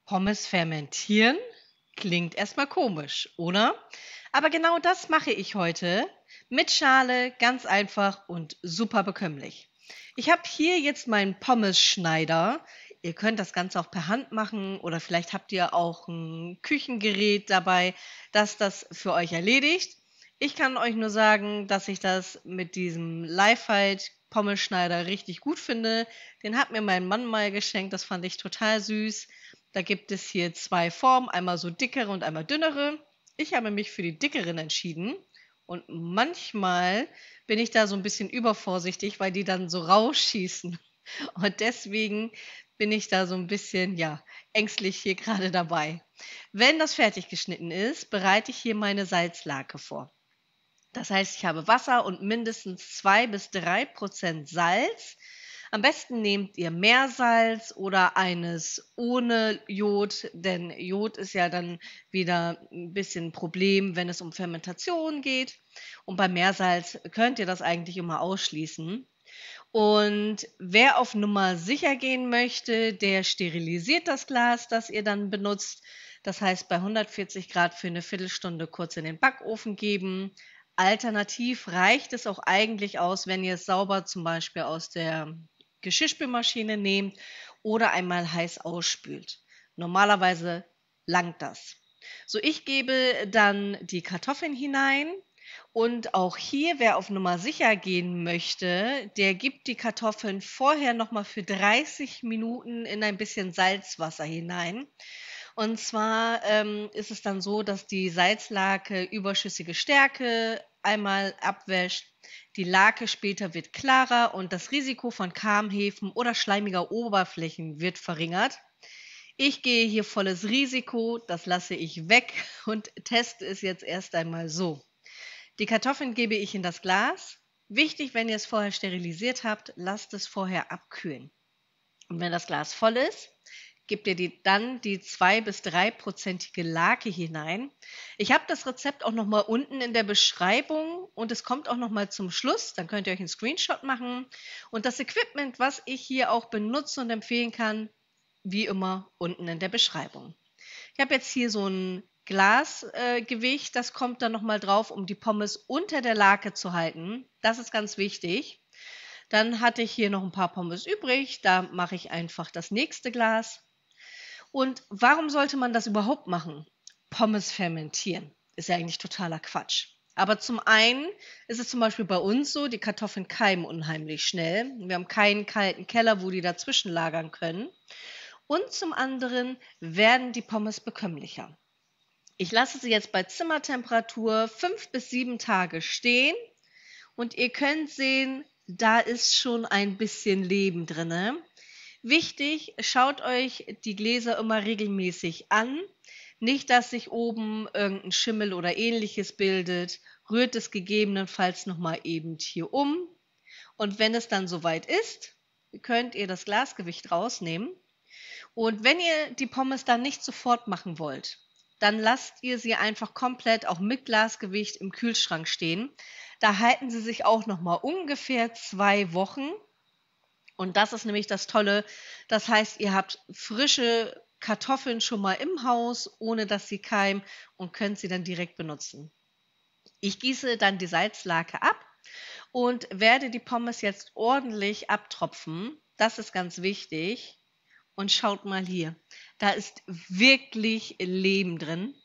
Pommes fermentieren klingt erstmal komisch, oder? Aber genau das mache ich heute mit Schale, ganz einfach und super bekömmlich. Ich habe hier jetzt meinen Pommes-Schneider. Ihr könnt das Ganze auch per Hand machen oder vielleicht habt ihr auch ein Küchengerät dabei, das für euch erledigt. Ich kann euch nur sagen, dass ich das mit diesem Lifehide Pommes-Schneider richtig gut finde. Den hat mir mein Mann mal geschenkt, das fand ich total süß. Da gibt es hier 2 Formen, einmal so dickere und einmal dünnere. Ich habe mich für die dickeren entschieden und manchmal bin ich da so ein bisschen übervorsichtig, weil die dann so rausschießen. Und deswegen bin ich da so ein bisschen, ja, ängstlich hier gerade dabei. Wenn das fertig geschnitten ist, bereite ich hier meine Salzlake vor. Das heißt, ich habe Wasser und mindestens 2 bis 3% Salz. Am besten nehmt ihr Meersalz oder eines ohne Jod, denn Jod ist ja dann wieder ein bisschen 'n Problem, wenn es um Fermentation geht. Und bei Meersalz könnt ihr das eigentlich immer ausschließen. Und wer auf Nummer sicher gehen möchte, der sterilisiert das Glas, das ihr dann benutzt. Das heißt, bei 140 Grad für eine Viertelstunde kurz in den Backofen geben. Alternativ reicht es auch eigentlich aus, wenn ihr es sauber zum Beispiel aus der Geschirrspülmaschine nehmt oder einmal heiß ausspült. Normalerweise langt das. So, ich gebe dann die Kartoffeln hinein und auch hier, wer auf Nummer sicher gehen möchte, der gibt die Kartoffeln vorher noch mal für 30 Minuten in ein bisschen Salzwasser hinein. Und zwar, ist es dann so, dass die Salzlake überschüssige Stärke einmal abwäscht. Die Lake später wird klarer und das Risiko von Karmhefen oder schleimiger Oberflächen wird verringert. Ich gehe hier volles Risiko, das lasse ich weg und teste es jetzt erst einmal so. Die Kartoffeln gebe ich in das Glas. Wichtig, wenn ihr es vorher sterilisiert habt, lasst es vorher abkühlen. Und wenn das Glas voll ist, gebt ihr dann die 2 bis 3-prozentige Lake hinein. Ich habe das Rezept auch noch mal unten in der Beschreibung und es kommt auch noch mal zum Schluss. Dann könnt ihr euch einen Screenshot machen. Und das Equipment, was ich hier auch benutze und empfehlen kann, wie immer unten in der Beschreibung. Ich habe jetzt hier so ein Glasgewicht, das kommt dann noch mal drauf, um die Pommes unter der Lake zu halten. Das ist ganz wichtig. Dann hatte ich hier noch ein paar Pommes übrig, da mache ich einfach das nächste Glas. Und warum sollte man das überhaupt machen? Pommes fermentieren ist ja eigentlich totaler Quatsch. Aber zum einen ist es zum Beispiel bei uns so, die Kartoffeln keimen unheimlich schnell. Wir haben keinen kalten Keller, wo die dazwischen lagern können. Und zum anderen werden die Pommes bekömmlicher. Ich lasse sie jetzt bei Zimmertemperatur 5 bis 7 Tage stehen und ihr könnt sehen, da ist schon ein bisschen Leben drinne. Wichtig, schaut euch die Gläser immer regelmäßig an. Nicht, dass sich oben irgendein Schimmel oder ähnliches bildet. Rührt es gegebenenfalls nochmal eben hier um. Und wenn es dann soweit ist, könnt ihr das Glasgewicht rausnehmen. Und wenn ihr die Pommes dann nicht sofort machen wollt, dann lasst ihr sie einfach komplett auch mit Glasgewicht im Kühlschrank stehen. Da halten sie sich auch noch mal ungefähr 2 Wochen. Und das ist nämlich das Tolle. Das heißt, ihr habt frische Kartoffeln schon mal im Haus, ohne dass sie keimen und könnt sie dann direkt benutzen. Ich gieße dann die Salzlake ab und werde die Pommes jetzt ordentlich abtropfen. Das ist ganz wichtig. Und schaut mal hier, da ist wirklich Leben drin.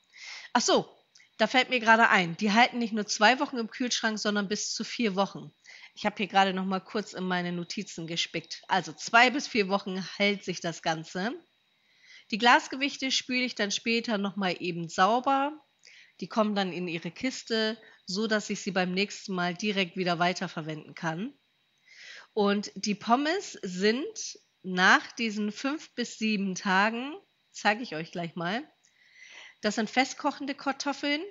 Ach so, da fällt mir gerade ein, die halten nicht nur 2 Wochen im Kühlschrank, sondern bis zu 4 Wochen. Ich habe hier gerade noch mal kurz in meine Notizen gespickt. Also 2 bis 4 Wochen hält sich das Ganze. Die Glasgewichte spüle ich dann später noch mal eben sauber. Die kommen dann in ihre Kiste, so dass ich sie beim nächsten Mal direkt wieder weiterverwenden kann. Und die Pommes sind nach diesen 5 bis 7 Tagen, zeige ich euch gleich mal, das sind festkochende Kartoffeln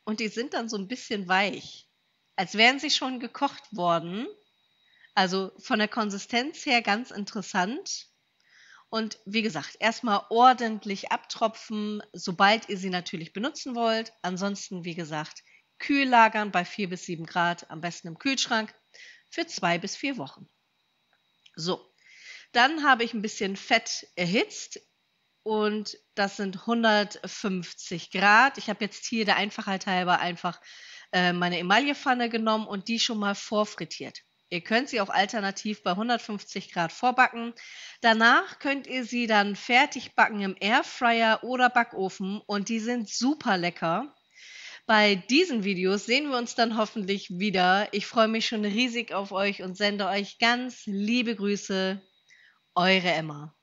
und die sind dann so ein bisschen weich, als wären sie schon gekocht worden. Also von der Konsistenz her ganz interessant. Und wie gesagt, erstmal ordentlich abtropfen, sobald ihr sie natürlich benutzen wollt. Ansonsten, wie gesagt, kühl lagern bei 4 bis 7 Grad, am besten im Kühlschrank, für 2 bis 4 Wochen. So, dann habe ich ein bisschen Fett erhitzt und das sind 150 Grad. Ich habe jetzt hier der Einfachheit halber einfach meine Emaillepfanne genommen und die schon mal vorfrittiert. Ihr könnt sie auch alternativ bei 150 Grad vorbacken. Danach könnt ihr sie dann fertig backen im Airfryer oder Backofen und die sind super lecker. Bei diesen Videos sehen wir uns dann hoffentlich wieder. Ich freue mich schon riesig auf euch und sende euch ganz liebe Grüße. Eure Emma.